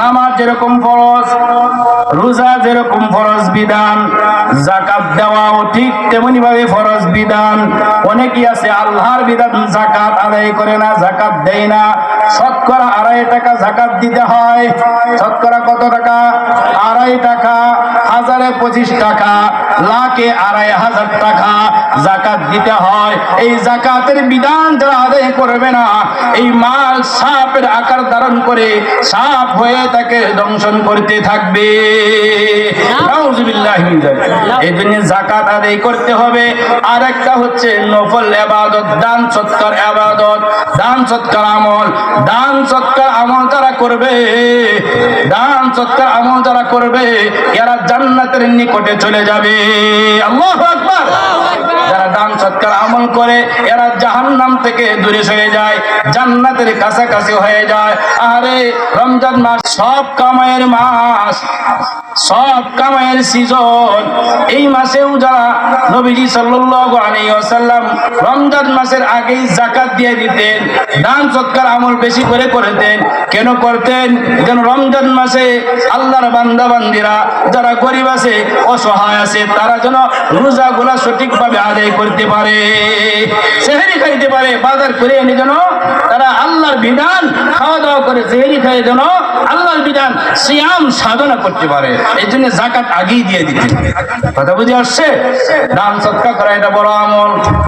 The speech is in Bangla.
নামাজ যেরকম ফরজ, রোজা যেরকম ফরজ বিধান, যাকাত দেওয়াও ঠিক তেমনি ভাবে ফরজ বিধান। অনেকেই আছে আল্লাহর বিধান যাকাত আদায় করে না, যাকাত দেয় না। শতকরা 2.5 টাকা যাকাত দিতে হয়। শতকরা কত টাকা? 2.5 টাকা। হাজারে 25 টাকা, লাখে 2.500 টাকা যাকাত দিতে হয়। এই যাকাতের বিধান যারা আদায় করবে না, এই মাল সাপের আকার ধারণ করে সাপ হয়ে তাকে দংশন করতে থাকবে। নাউজুবিল্লাহ মিন যালিক। এই জন্য যাকাত আদায় করতে হবে। আর একটা হচ্ছে নফল ইবাদত, দান সৎকার ইবাদত, দান সৎকার আমল। দান সৎকার আমল যারা করবে, দান সৎকার আমল যারা করবে, এরা জান্নাতের নিকটে চলে যাবে। আল্লাহু আকবার। যারা দান সৎকার আমল করে এরা জাহান্নাম থেকে দূরে সরে যায়, জান্নাতের কাছাকাছি হয়ে যায়। আরে রমজান মাস সব কামাইয়ের মাস, সব কামাইয়ের সিজন। এই মাসেও যারা নবীজি সাল্লাল্লাহু আলাইহি ওয়াসাল্লাম রমজান মাসের আগেই যাকাত দিয়ে দিতেন, দান সৎকার আমল বেশি করে করতেন। কেন করতেন? যেন রমজান মাসে আল্লাহর বান্দা বান্দিরা যারা গরিব আছে, অসহায় আছে, তারা যেন রোজাগুলা সঠিকভাবে আদায় করতে পারে, সেহরি খাইতে পারে, বাজার করে এনে যেন তারা আল্লাহর বিধান খাওয়া দাওয়া করে সেহরি খাই যেন আল্লাহর বিধান সিয়াম সাধনা করতে পারে। এই জন্য যাকাত আগেই দিয়ে দিতেন। কথা বুঝে আসছে? দান সৎকার করা এটা বড় আমল।